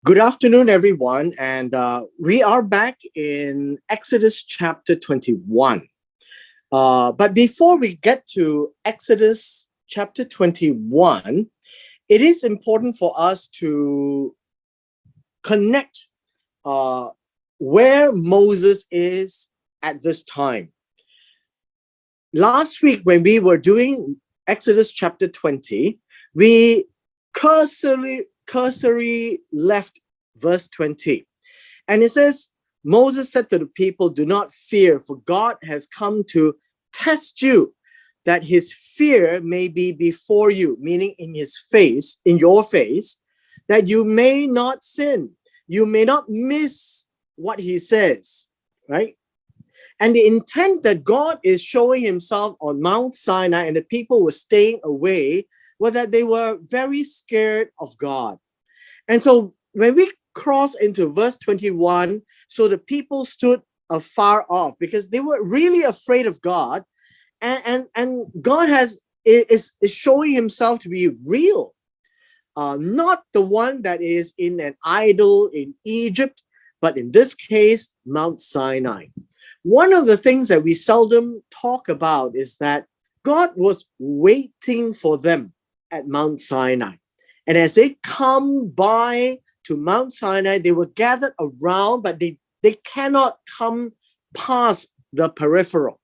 Good afternoon, everyone, and we are back in Exodus chapter 21. But before we get to Exodus chapter 21, it is important for us to connect where Moses is at this time. Last week, when we were doing Exodus chapter 20, we cursory left verse 20. And it says, Moses said to the people, "Do not fear, for God has come to test you, that his fear may be before you," meaning in his face, in your face, "that you may not sin." You may not miss what he says, right? And the intent that God is showing himself on Mount Sinai and the people were staying away was that they were very scared of God. And so when we cross into verse 21, so the people stood afar off because they were really afraid of God. And God is showing himself to be real. Not the one that is in an idol in Egypt, but in this case, Mount Sinai. One of the things that we seldom talk about is that God was waiting for them at Mount Sinai. And as they come by to Mount Sinai, they were gathered around, but they cannot come past the peripheral.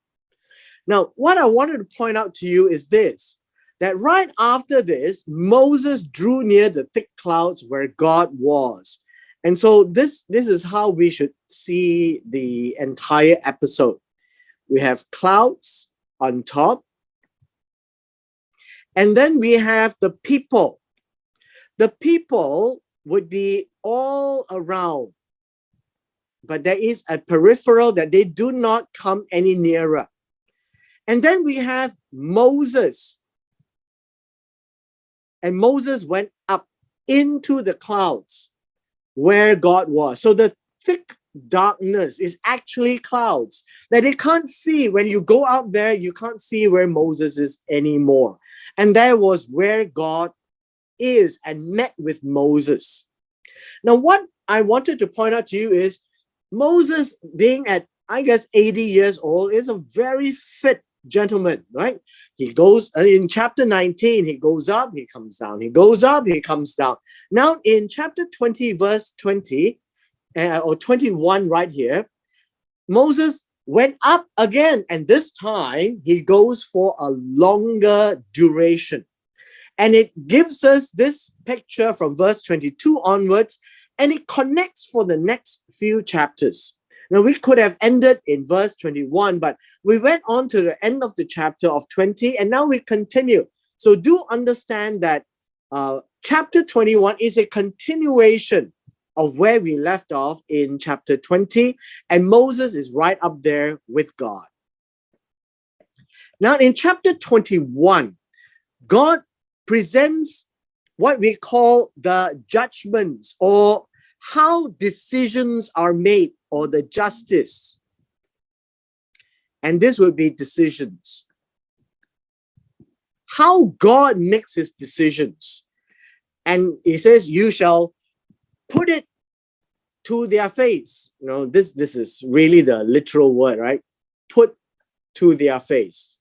Now, what I wanted to point out to you is this, that right after this, Moses drew near the thick clouds where God was. And so this is how we should see the entire episode. We have clouds on top, and then we have the people. The people would be all around, but there is a peripheral that they do not come any nearer. And then we have Moses. And Moses went up into the clouds where God was. So the thick darkness is actually clouds that they can't see. When you go out there, you can't see where Moses is anymore. And that was where God is and met with Moses. Now, what I wanted to point out to you is Moses, being at, I guess, 80 years old, is a very fit gentleman, right? He goes, in chapter 19, he goes up, he comes down. He goes up, he comes down. Now, in chapter 20, verse 20, or 21 right here, Moses went up again, and this time he goes for a longer duration. And it gives us this picture from verse 22 onwards, and it connects for the next few chapters. Now, we could have ended in verse 21, but we went on to the end of the chapter of 20, and now we continue. So do understand that chapter 21 is a continuation of where we left off in chapter 20, and Moses is right up there with God. Now, in chapter 21, God presents what we call the judgments, or how decisions are made, or the justice. And this will be decisions. How God makes his decisions. And he says, "You shall put it to their face." You know, this is really the literal word, right? Put to their face,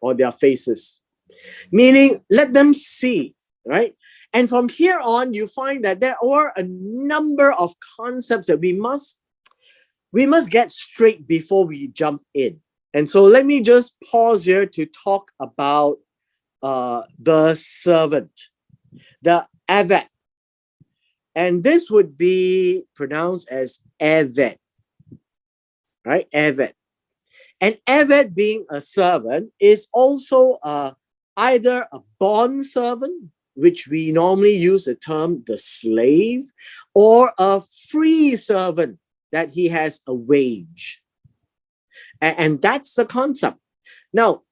or their faces. Meaning, let them see, right? And from here on, you find that there are a number of concepts that we must get straight before we jump in. And so let me just pause here to talk about the servant, the Eved. And this would be pronounced as Eved, right? Eved. And Eved, being a servant, is also either a bond servant, which we normally use the term the slave, or a free servant, that he has a wage. And that's the concept. Now,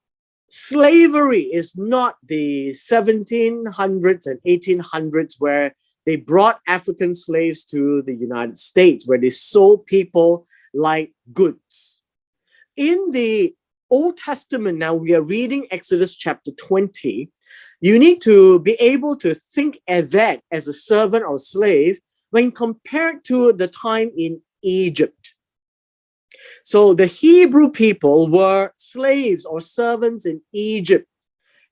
slavery is not the 1700s and 1800s where they brought African slaves to the United States, where they sold people like goods. In the Old Testament, now we are reading Exodus chapter 20, You need to be able to think of that as a servant or slave when compared to the time in Egypt. So the Hebrew people were slaves or servants in Egypt.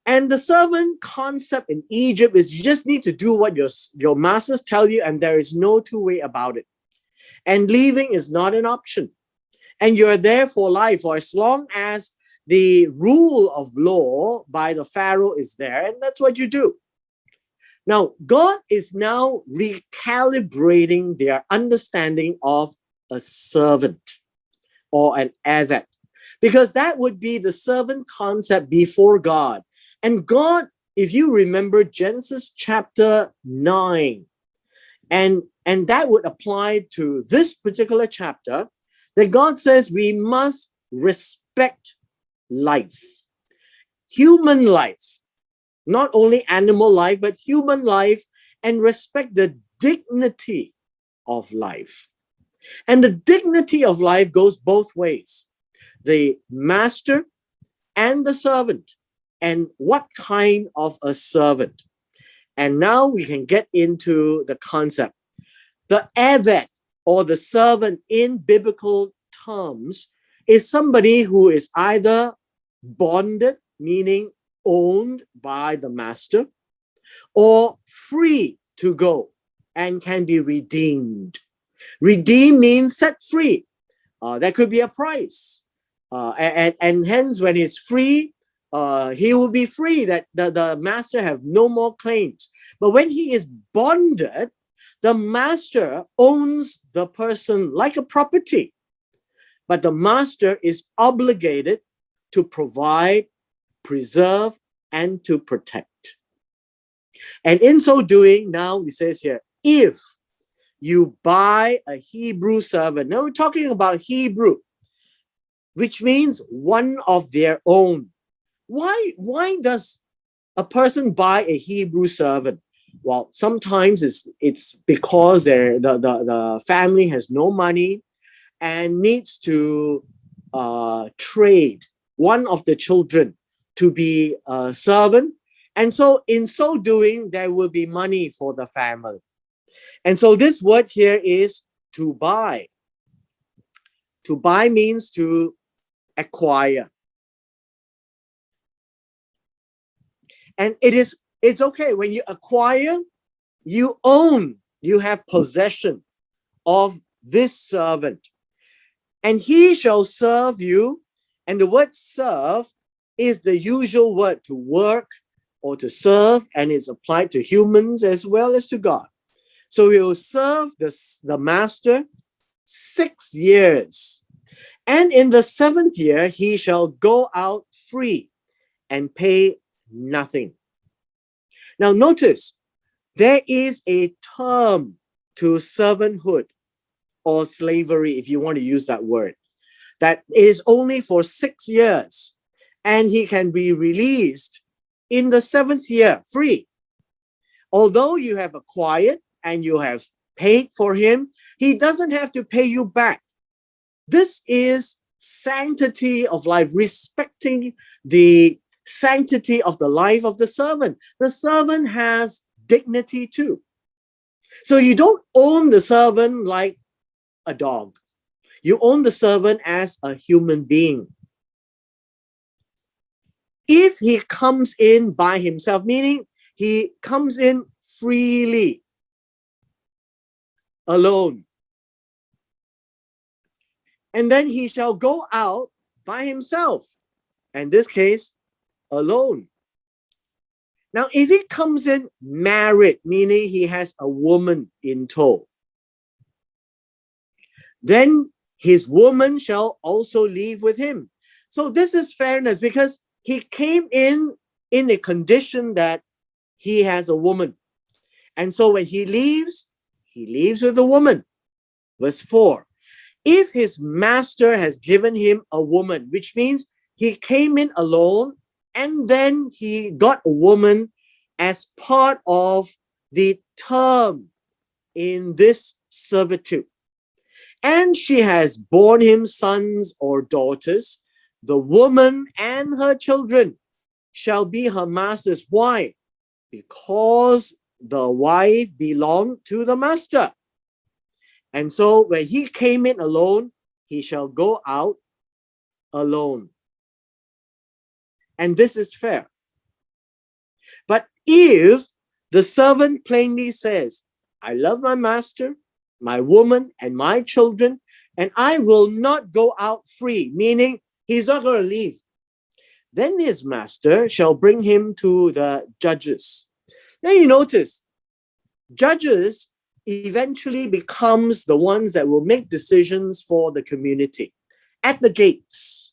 And the servant concept in Egypt is you just need to do what your masters tell you, and there is no two way about it. And leaving is not an option. And you're there for life, or as long as the rule of law by the Pharaoh is there, and that's what you do. Now, God is now recalibrating their understanding of a servant or an Eved, because that would be the servant concept before God. And God, if you remember Genesis chapter 9, and that would apply to this particular chapter, that God says we must respect life, human life, not only animal life, but human life, and respect the dignity of life. And the dignity of life goes both ways, the master and the servant, and what kind of a servant. And now we can get into the concept. The Eved, or the servant in biblical terms, is somebody who is either bonded, meaning owned by the master, or free to go and can be redeemed. Redeemed means set free. That could be a price. And hence, when he's free, he will be free, that the master have no more claims. But when he is bonded, the master owns the person like a property. But the master is obligated to provide, preserve, and to protect. And in so doing, now it says here, if you buy a Hebrew servant, now we're talking about Hebrew, which means one of their own. Why does a person buy a Hebrew servant? Well, sometimes it's because the family has no money and needs to trade one of the children to be a servant. And so in so doing, there will be money for the family. And so this word here is to buy. To buy means to acquire. And it's okay when you acquire, you own, you have possession of this servant. And he shall serve you. And the word serve is the usual word to work or to serve, and it's applied to humans as well as to God. So he will serve the master 6 years. And in the 7th year, he shall go out free and pay nothing. Now notice, there is a term to servanthood or slavery, if you want to use that word, that is only for 6 years, and he can be released in the 7th year free. Although you have acquired and you have paid for him, he doesn't have to pay you back. This is sanctity of life, respecting the sanctity of the life of the servant. The servant has dignity too. So you don't own the servant like a dog. You own the servant as a human being. If he comes in by himself, meaning he comes in freely, alone, and then he shall go out by himself, in this case, alone. Now, if he comes in married, meaning he has a woman in tow, then his woman shall also leave with him. So this is fairness, because he came in a condition that he has a woman. And so when he leaves with the woman. Verse 4, if his master has given him a woman, which means he came in alone and then he got a woman as part of the term in this servitude, and she has borne him sons or daughters, the woman and her children shall be her master's. Why? Because the wife belonged to the master. And so when he came in alone, he shall go out alone. And this is fair. But if the servant plainly says, I love my master, my woman, and my children, and I will not go out free, meaning he's not going to leave, then his master shall bring him to the judges. Now you notice, judges eventually becomes the ones that will make decisions for the community at the gates.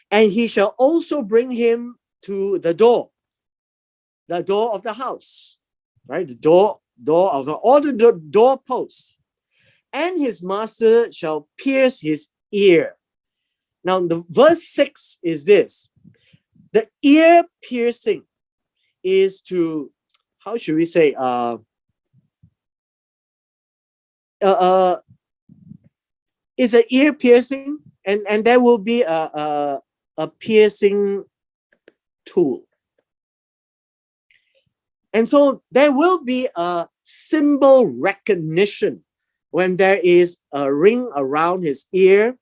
And he shall also bring him to the door of the house, right? The door of the, or the doorpost. And his master shall pierce his ear. Now, the verse 6 is this. The ear piercing is to, how should we say, is an ear piercing, and there will be a piercing tool. And so there will be a symbol recognition when there is a ring around his ear,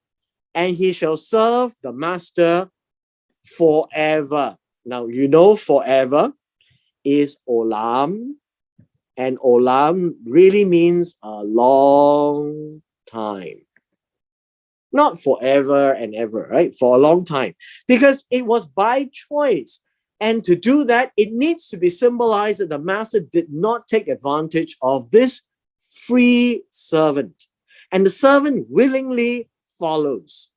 and he shall serve the master forever. Now, you know, forever is olam, and olam really means a long time. Not forever and ever, right? For a long time. Because it was by choice. And to do that, it needs to be symbolized that the master did not take advantage of this free servant. And the servant willingly follows.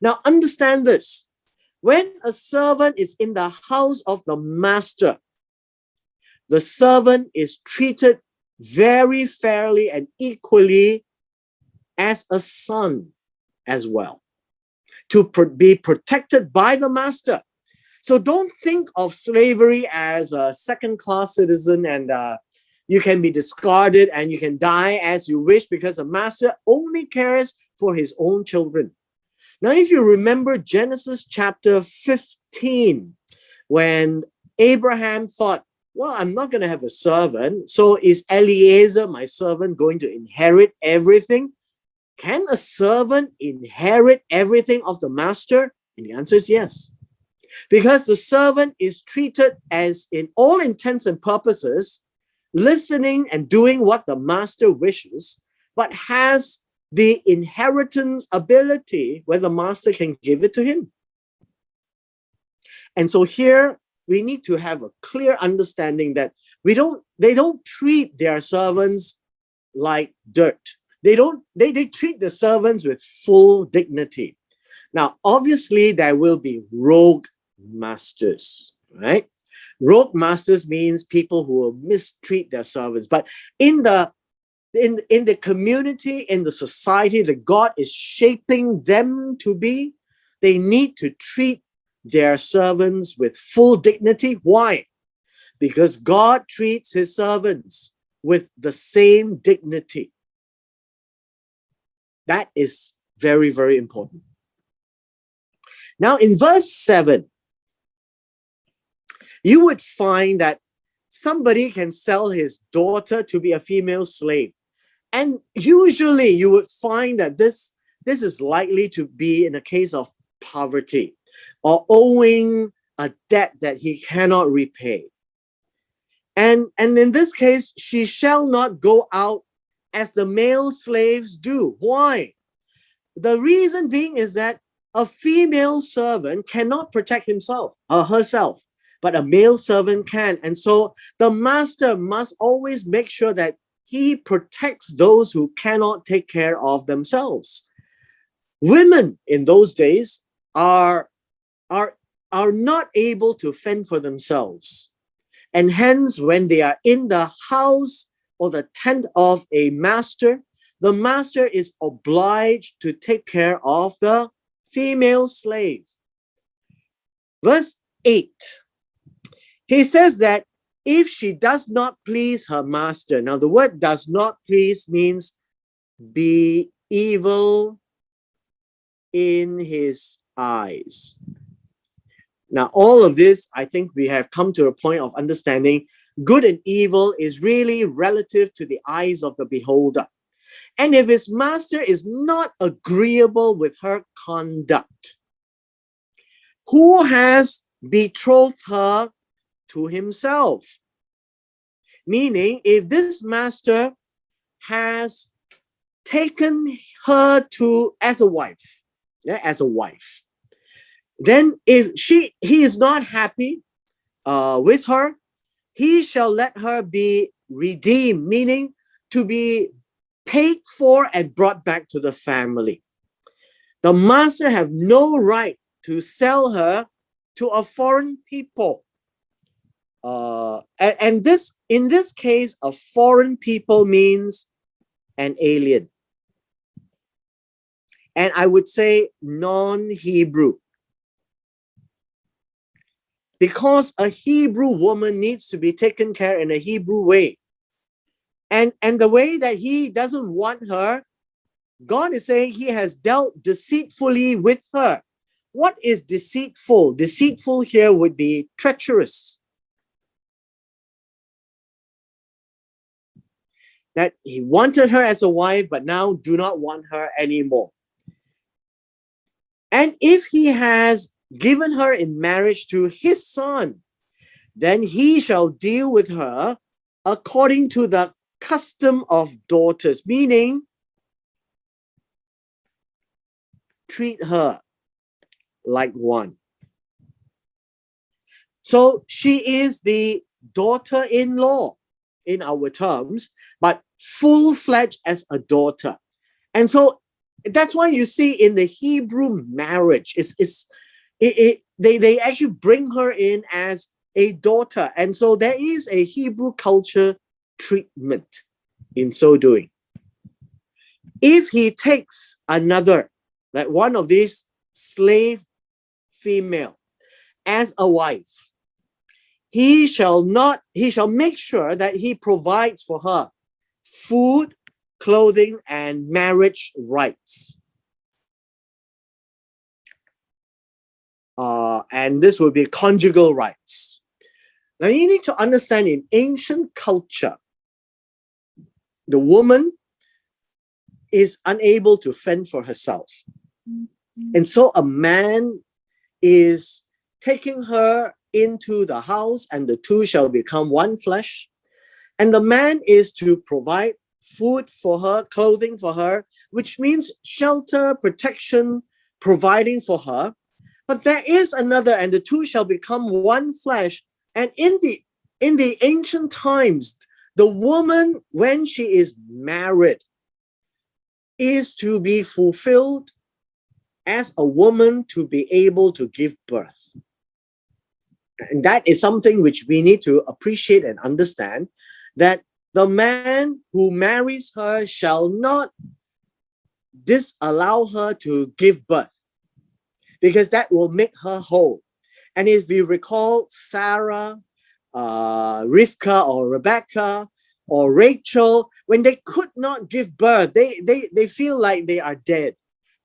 Now, understand this. When a servant is in the house of the master, the servant is treated very fairly and equally as a son as well, to be protected by the master. So don't think of slavery as a second-class citizen and you can be discarded and you can die as you wish because the master only cares for his own children. Now, if you remember Genesis chapter 15, when Abraham thought, well, I'm not going to have a servant, so is Eliezer, my servant, going to inherit everything? Can a servant inherit everything of the master? And the answer is yes. Because the servant is treated as, in all intents and purposes, listening and doing what the master wishes, but has the inheritance ability where the master can give it to him. And so here we need to have a clear understanding that they don't treat their servants like dirt. They treat the servants with full dignity. Now, obviously, there will be rogue masters, right? Rogue masters means people who will mistreat their servants. But in the community, in the society that God is shaping them to be, they need to treat their servants with full dignity. Why? Because God treats his servants with the same dignity. That is very, very important. Now, in verse 7, you would find that somebody can sell his daughter to be a female slave. And usually you would find that this is likely to be in a case of poverty or owing a debt that he cannot repay. And in this case, she shall not go out as the male slaves do. Why? The reason being is that a female servant cannot protect himself or herself, but a male servant can. And so the master must always make sure that he protects those who cannot take care of themselves. Women in those days are not able to fend for themselves. And hence, when they are in the house or the tent of a master, the master is obliged to take care of the female slave. Verse 8, he says that if she does not please her master, now the word does not please means be evil in his eyes. Now, all of this, I think we have come to a point of understanding good and evil is really relative to the eyes of the beholder. And if his master is not agreeable with her conduct, who has betrothed her to himself? Meaning, if this master has taken her to as a wife, then if he is not happy with her, he shall let her be redeemed, meaning to be paid for and brought back to the family. The master have no right to sell her to a foreign people. And this, in this case, a foreign people means an alien. And I would say non-Hebrew. Because a Hebrew woman needs to be taken care in a Hebrew way. And the way that he doesn't want her, God is saying he has dealt deceitfully with her. What is deceitful? Deceitful here would be treacherous. That he wanted her as a wife, but now do not want her anymore. And if he has given her in marriage to his son, then he shall deal with her according to the custom of daughters, meaning treat her like one. So she is the daughter-in-law in our terms, but full-fledged as a daughter. And so that's why you see in the Hebrew marriage, they actually bring her in as a daughter. And so there is a Hebrew culture treatment in so doing. If he takes another, like one of these slave female, as a wife, he shall make sure that he provides for her food, clothing, and marriage rights. And this will be conjugal rights. Now you need to understand, in ancient culture, the woman is unable to fend for herself. And so a man is taking her into the house, and the two shall become one flesh. And the man is to provide food for her, clothing for her, which means shelter, protection, providing for her. But there is another, and the two shall become one flesh. And in the ancient times, the woman, when she is married, is to be fulfilled as a woman to be able to give birth. And that is something which we need to appreciate and understand, that the man who marries her shall not disallow her to give birth, because that will make her whole. And if we recall Sarah, Rivka or Rebecca or Rachel, when they could not give birth, they feel like they are dead.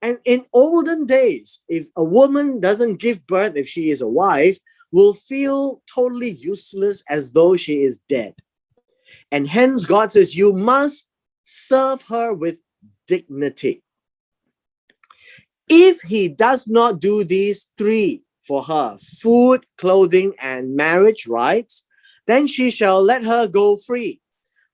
And in olden days, if a woman doesn't give birth, if she is a wife, will feel totally useless, as though she is dead. And hence God says, you must serve her with dignity. If he does not do these three for her, food, clothing, and marriage rights, then she shall let her go free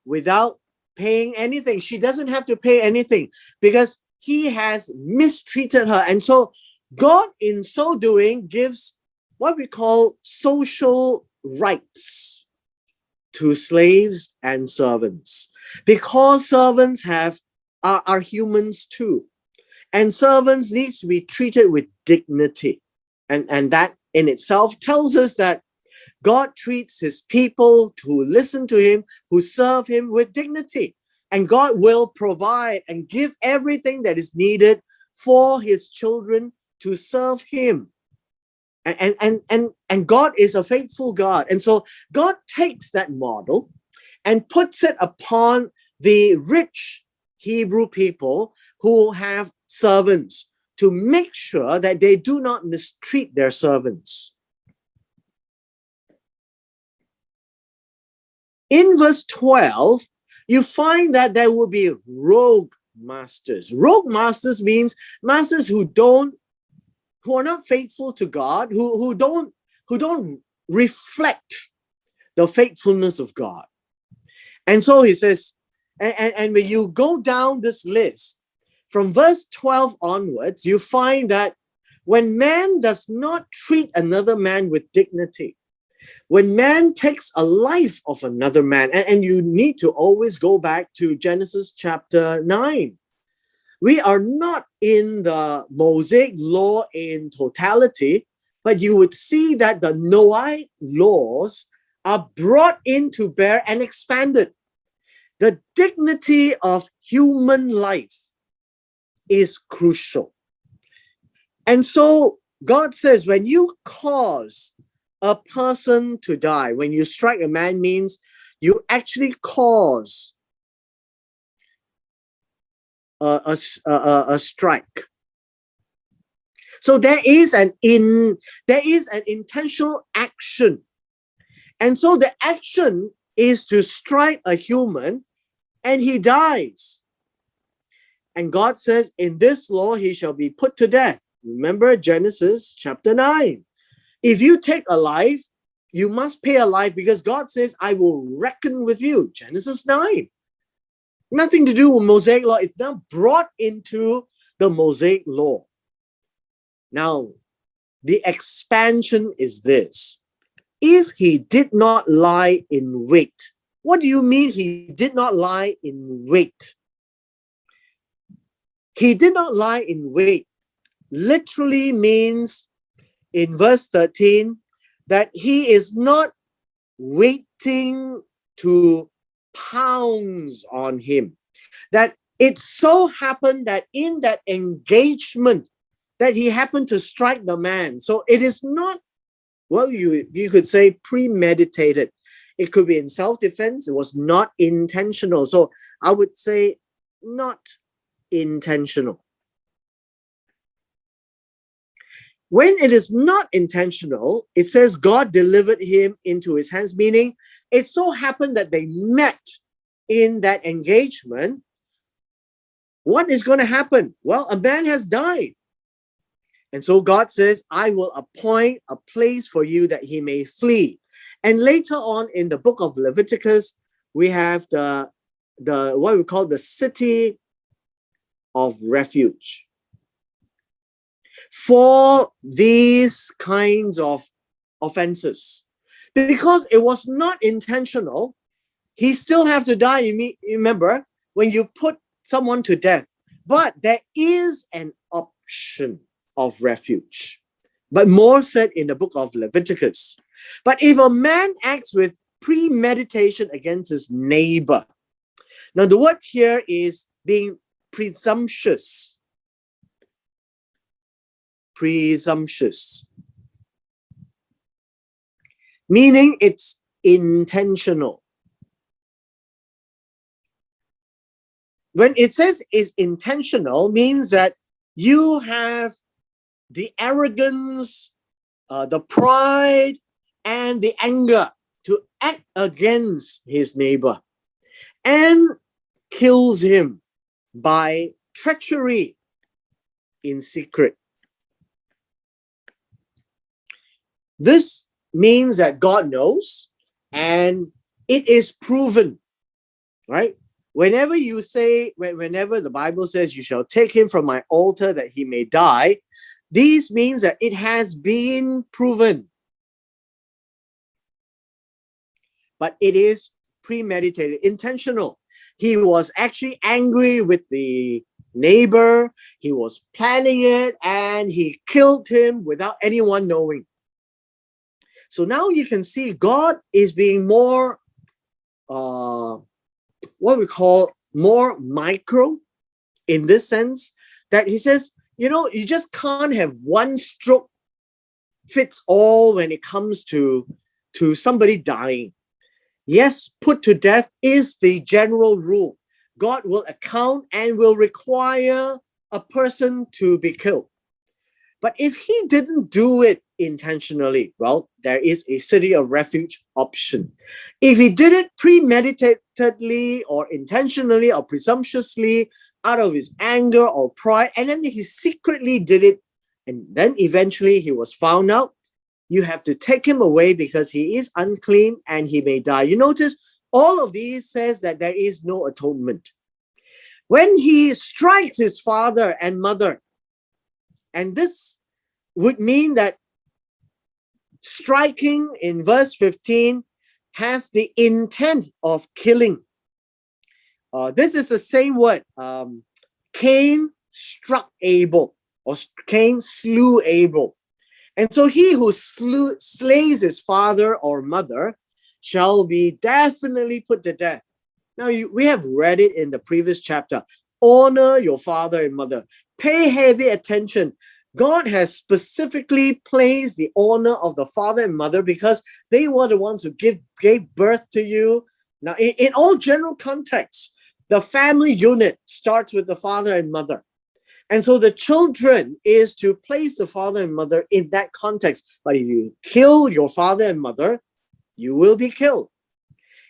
without paying anything. She doesn't have to pay anything because he has mistreated her. And so God, in so doing, gives what we call social rights to slaves and servants, because servants are humans too. And servants needs to be treated with dignity. And that in itself tells us that God treats his people who listen to him, who serve him, with dignity. And God will provide and give everything that is needed for his children to serve him. And God is a faithful God. And so God takes that model and puts it upon the rich Hebrew people who have servants, to make sure that they do not mistreat their servants. In verse 12, you find that there will be rogue masters. Rogue masters means masters who are not faithful to God, who don't reflect the faithfulness of God. And so he says, and when you go down this list, from verse 12 onwards, you find that when man does not treat another man with dignity, when man takes a life of another man, and you need to always go back to Genesis chapter 9. We are not in the Mosaic law in totality, but you would see that the Noahide laws are brought into bear and expanded. The dignity of human life is crucial. And so God says, when you cause a person to die, when you strike a man, means you actually cause a strike. So there is an intentional action. And so the action is to strike a human and he dies. And God says, in this law, he shall be put to death. Remember Genesis chapter 9. If you take a life, you must pay a life because God says, I will reckon with you. Genesis 9. Nothing to do with Mosaic law. It's now brought into the Mosaic law. Now, the expansion is this. If he did not lie in wait, what do you mean he did not lie in wait? He did not lie in wait. Literally means in verse 13 that he is not waiting to pounce on him. That it so happened that in that engagement that he happened to strike the man. So it is not, well, you could say premeditated. It could be in self-defense. It was not intentional. So I would say not intentional. When it is not intentional, it says God delivered him into his hands, meaning it so happened that they met in that engagement. What is going to happen? Well, a man has died. And so God says, I will appoint a place for you that he may flee. And later on in the book of Leviticus, we have the what we call the city of refuge. For these kinds of offenses. Because it was not intentional, he still have to die. Remember, when you put someone to death, but there is an option of refuge. But more said in the book of Leviticus. But if a man acts with premeditation against his neighbor, now the word here is being presumptuous. Presumptuous. Meaning it's intentional. When it says is intentional, means that you have the arrogance, the pride, and the anger to act against his neighbor and kills him by treachery in secret. This means that God knows and it is proven, right? Whenever the Bible says you shall take him from my altar that he may die, this means that it has been proven. But it is premeditated, intentional. He was actually angry with the neighbor. He was planning it and he killed him without anyone knowing. So now you can see God is being more, what we call more micro in this sense that he says, you just can't have one stroke fits all when it comes to somebody dying. Yes, put to death is the general rule. God will account and will require a person to be killed. But if he didn't do it intentionally, well, there is a city of refuge option. If he did it premeditatedly or intentionally or presumptuously out of his anger or pride, and then he secretly did it, and then eventually he was found out, you have to take him away because he is unclean and he may die. You notice all of these says that there is no atonement. When he strikes his father and mother, and this would mean that striking in verse 15 has the intent of killing. This is the same word. Cain struck Abel, or Cain slew Abel. And so he who slays his father or mother shall be definitely put to death. Now, we have read it in the previous chapter. Honor your father and mother. Pay heavy attention. God has specifically placed the honor of the father and mother because they were the ones who gave birth to you. Now, in all general contexts, the family unit starts with the father and mother. And so the children is to place the father and mother in that context. But if you kill your father and mother, you will be killed.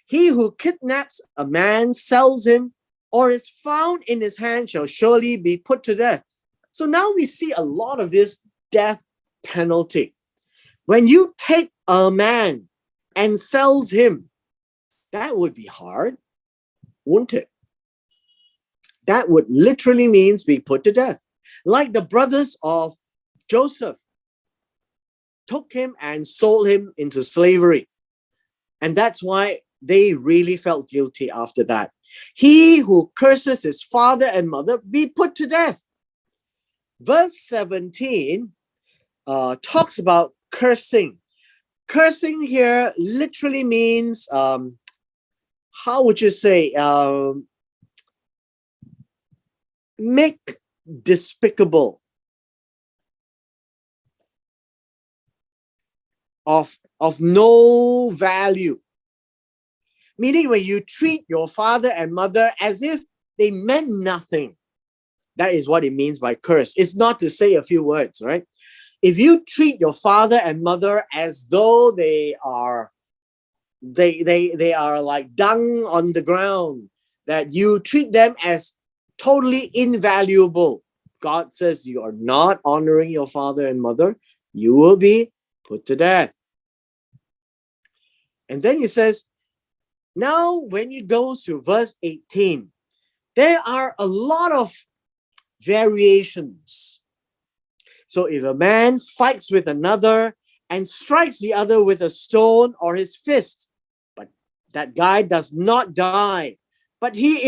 He who kidnaps a man, sells him, or is found in his hand shall surely be put to death. So now we see a lot of this death penalty. When you take a man and sells him, that would be hard, wouldn't it? That would literally means be put to death. Like the brothers of Joseph took him and sold him into slavery. And that's why they really felt guilty after that. He who curses his father and mother be put to death. Verse 17 talks about cursing. Cursing here literally means, how would you say, make despicable, of no value. Meaning when you treat your father and mother as if they meant nothing. That is what it means by curse. It's not to say a few words, right? If you treat your father and mother as though they are like dung on the ground, that you treat them as totally invaluable, God says you are not honoring your father and mother, you will be put to death. And then he says, now when you go to verse 18, there are a lot of variations. So if a man fights with another and strikes the other with a stone or his fist, but that guy does not die, but he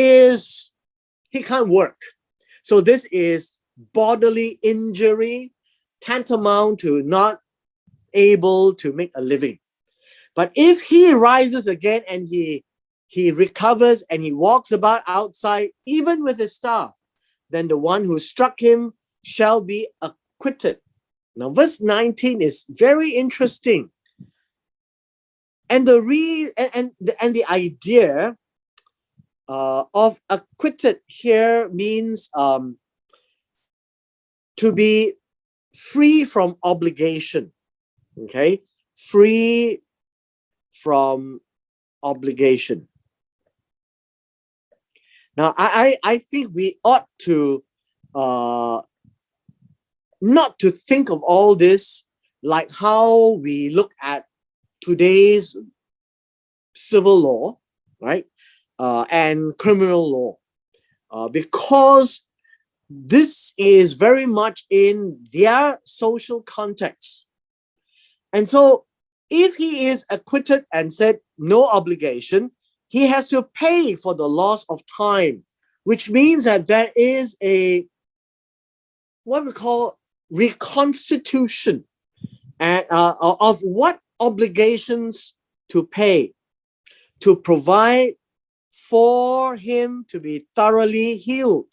can't work. So this is bodily injury, tantamount to not able to make a living. But if he rises again and he recovers and he walks about outside, even with his staff, then the one who struck him shall be acquitted. Now, verse 19 is very interesting. And the idea of acquitted here means to be free from obligation. Okay? Free from obligation. Now, I think we ought to not to think of all this like how we look at today's civil law, right? And criminal law. Because this is very much in their social context. And so if he is acquitted and said no obligation, he has to pay for the loss of time, which means that there is what we call reconstitution of what obligations to pay, to provide for him to be thoroughly healed,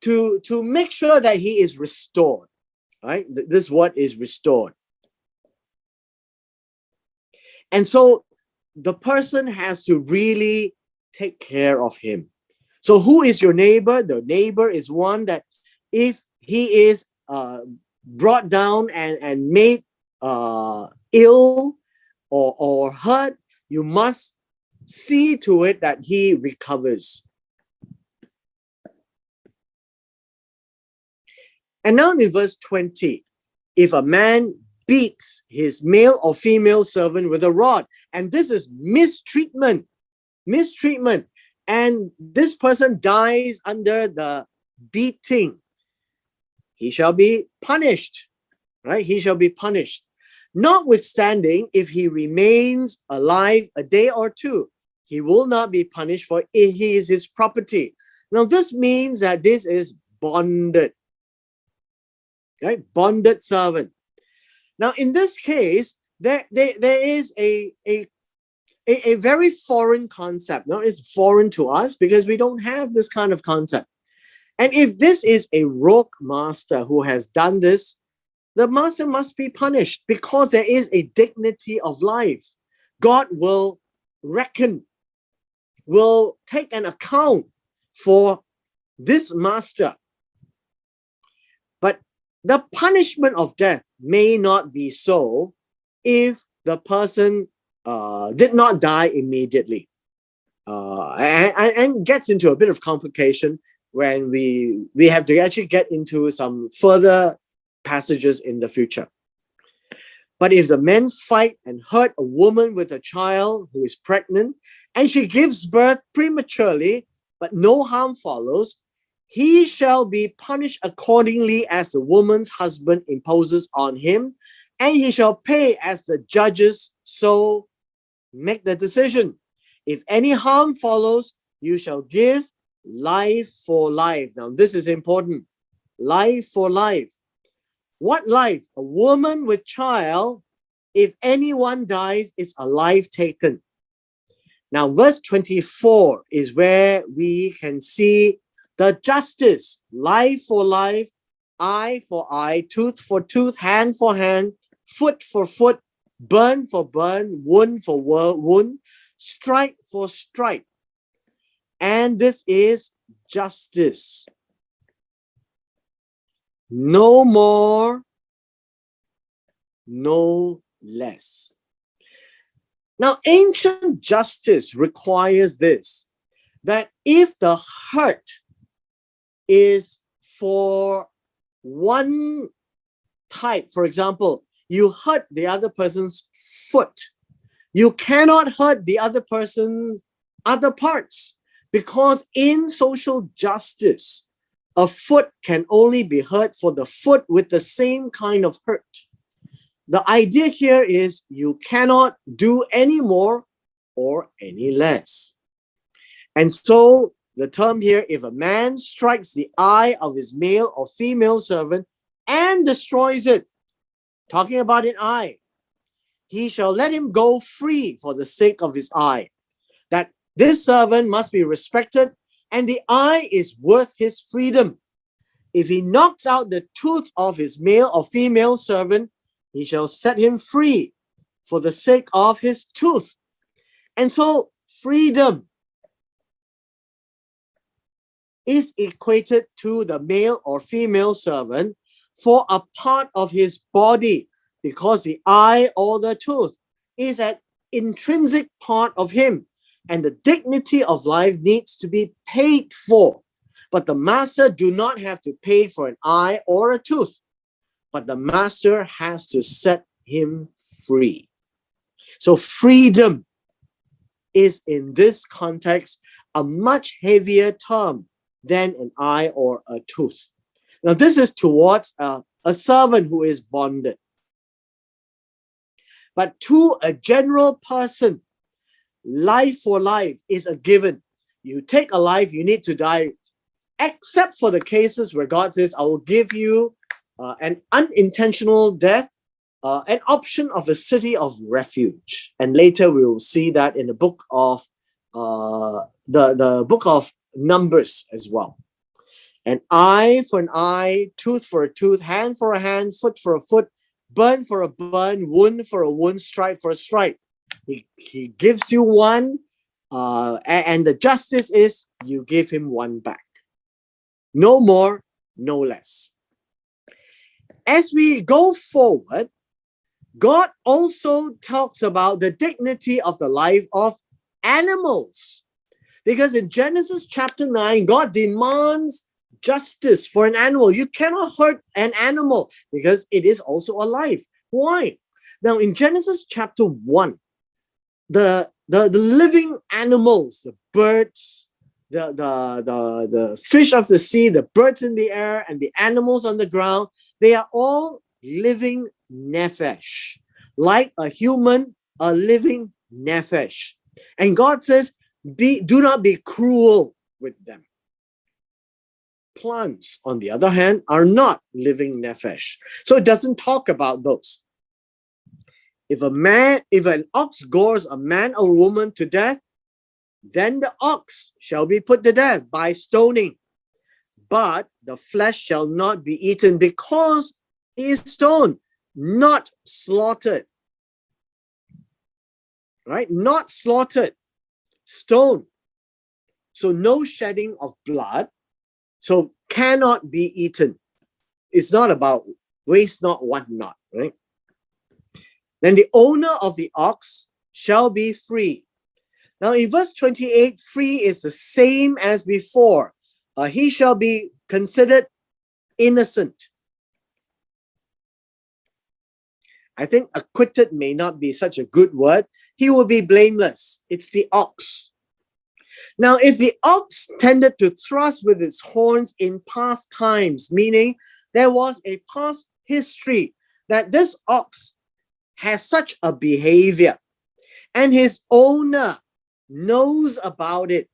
to make sure that he is restored, right? This is what is restored. And so the person has to really take care of him. So who is your neighbor? The neighbor is one that if he is brought down and made ill or hurt, you must see to it that he recovers. And now in verse 20, if a man beats his male or female servant with a rod, and this is mistreatment, and this person dies under the beating, he shall be punished, right? He shall be punished. Notwithstanding, if he remains alive a day or two, he will not be punished, for he is his property. Now, this means that this is bonded, right? Bonded servant. Now, in this case, there is a very foreign concept. Now, it's foreign to us because we don't have this kind of concept. And if this is a rogue master who has done this, the master must be punished because there is a dignity of life. God will take an account for this master. But the punishment of death may not be so if the person did not die immediately. And gets into a bit of complication when we have to actually get into some further passages in the future. But if the men fight and hurt a woman with a child who is pregnant, and she gives birth prematurely, but no harm follows, he shall be punished accordingly as the woman's husband imposes on him, and he shall pay as the judges so make the decision. If any harm follows, you shall give life for life. Now, this is important. Life for life. What life? A woman with child, if anyone dies, it's a life taken. Now, verse 24 is where we can see the justice. Life for life, eye for eye, tooth for tooth, hand for hand, foot for foot, burn for burn, wound for wound, strike for strike. And this is justice. No more, no less. Now, ancient justice requires this, that if the hurt is for one type, for example, you hurt the other person's foot, you cannot hurt the other person's other parts, because in social justice, a foot can only be hurt for the foot with the same kind of hurt. The idea here is you cannot do any more or any less. And so the term here, if a man strikes the eye of his male or female servant and destroys it, talking about an eye, he shall let him go free for the sake of his eye. That this servant must be respected, and the eye is worth his freedom. If he knocks out the tooth of his male or female servant, he shall set him free for the sake of his tooth. And so freedom is equated to the male or female servant for a part of his body, because the eye or the tooth is an intrinsic part of him, and the dignity of life needs to be paid for. But the master do not have to pay for an eye or a tooth, but the master has to set him free. So freedom is in this context a much heavier term than an eye or a tooth. Now this is towards a servant who is bonded. But to a general person, life for life is a given. You take a life, you need to die, except for the cases where God says, I will give you an unintentional death, an option of a city of refuge. And later we will see that in the book of the book of Numbers as well. An eye for an eye, tooth for a tooth, hand for a hand, foot for a foot, burn for a burn, wound for a wound, stripe for a stripe. He gives you one, and the justice is you give him one back. No more, no less. As we go forward, God also talks about the dignity of the life of animals. Because in Genesis chapter 9, God demands justice for an animal. You cannot hurt an animal because it is also alive. Why? Now in Genesis chapter 1, the living animals, the birds, the fish of the sea, the birds in the air, and the animals on the ground, they are all living nephesh, like a human, a living nephesh. And God says, do not be cruel with them. Plants, on the other hand, are not living nephesh. So it doesn't talk about those. If an ox gores a man or woman to death, then the ox shall be put to death by stoning. But the flesh shall not be eaten because he is stoned, not slaughtered. Right? Not slaughtered, stoned. So no shedding of blood, so cannot be eaten. It's not about waste not, want not, right? Then the owner of the ox shall be free. Now in verse 28, free is the same as before. He shall be considered innocent. I think acquitted may not be such a good word. He will be blameless. It's the ox. Now, if the ox tended to thrust with its horns in past times, meaning there was a past history that this ox has such a behavior, and his owner knows about it,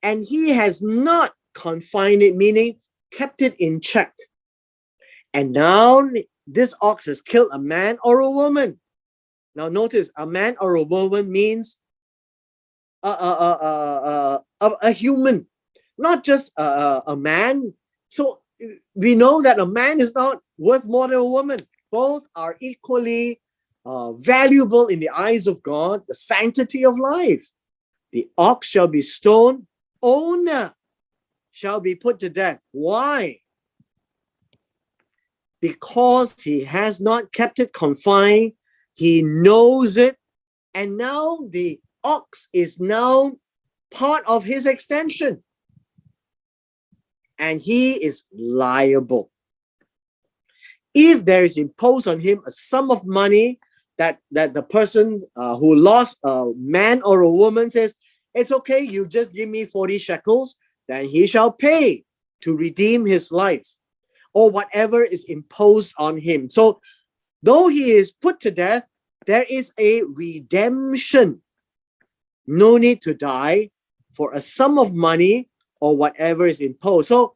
and he has not confined it, meaning kept it in check. And now this ox has killed a man or a woman. Now notice, a man or a woman means a human, not just a man. So we know that a man is not worth more than a woman. Both are equally valuable in the eyes of God, the sanctity of life. The ox shall be stoned, owner shall be put to death. Why? Because he has not kept it confined, he knows it, and now the ox is now part of his extension, and he is liable. If there is imposed on him a sum of money that the person who lost a man or a woman says, it's okay, you just give me 40 shekels, then he shall pay to redeem his life, or whatever is imposed on him. So though he is put to death, there is a redemption. No need to die for a sum of money or whatever is imposed. So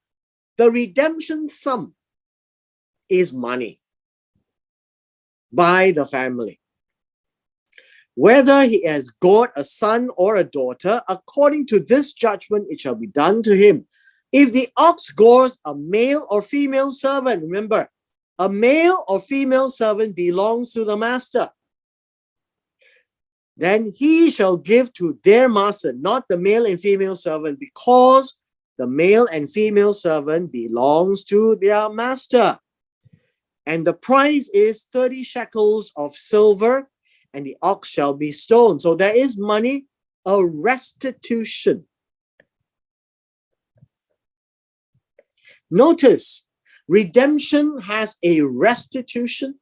the redemption sum is money by the family. Whether he has gored a son or a daughter, according to this judgment it shall be done to him. If the ox gores a male or female servant, remember, a male or female servant belongs to the master, then he shall give to their master, not the male and female servant, because the male and female servant belongs to their master. And the price is 30 shekels of silver, and the ox shall be stoned. So there is money, a restitution. Notice, redemption has a restitution.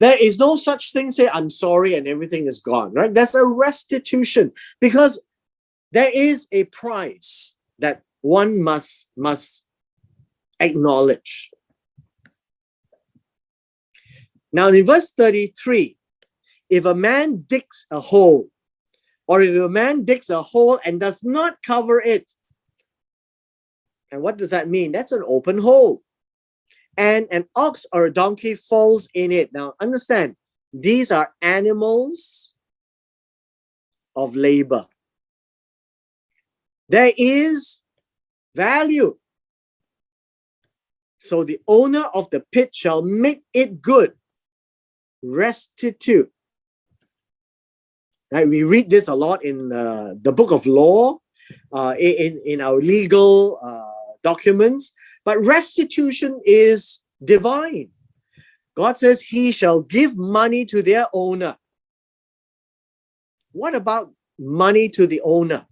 There is no such thing, say, I'm sorry and everything is gone, right? That's a restitution, because there is a price that one must acknowledge. Now in verse 33, if a man digs a hole, or if a man digs a hole and does not cover it, and what does that mean? That's an open hole. And an ox or a donkey falls in it. Now understand, these are animals of labor. There is value. So the owner of the pit shall make it good. Restitute. Right? We read this a lot in the book of law, in our legal documents. But restitution is divine. God says he shall give money to their owner. What about money to the owner?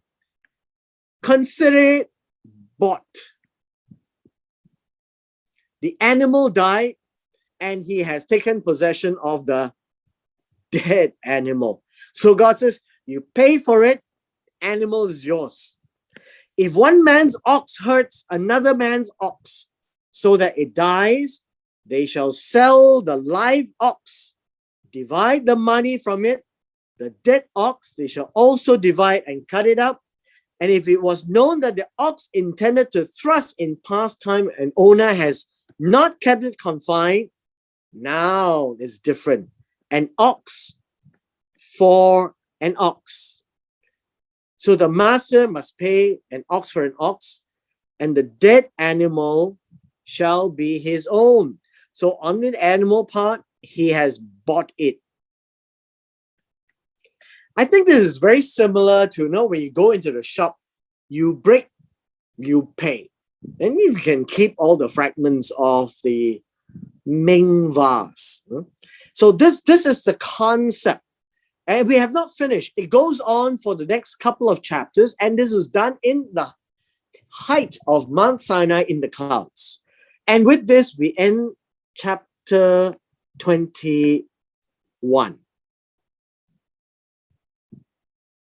Consider it bought. The animal died and he has taken possession of the dead animal. So God says, you pay for it, animal is yours. If one man's ox hurts another man's ox so that it dies, they shall sell the live ox, divide the money from it. The dead ox they shall also divide and cut it up. And if it was known that the ox intended to thrust in pastime, an owner has not kept it confined, now it's different. An ox for an ox. So the master must pay an ox for an ox, and the dead animal shall be his own. So on the animal part, he has bought it. I think this is very similar to, when you go into the shop, you break, you pay. Then you can keep all the fragments of the Ming vase. So this is the concept. And we have not finished. It goes on for the next couple of chapters, and this was done in the height of Mount Sinai in the clouds. And with this, we end chapter 21.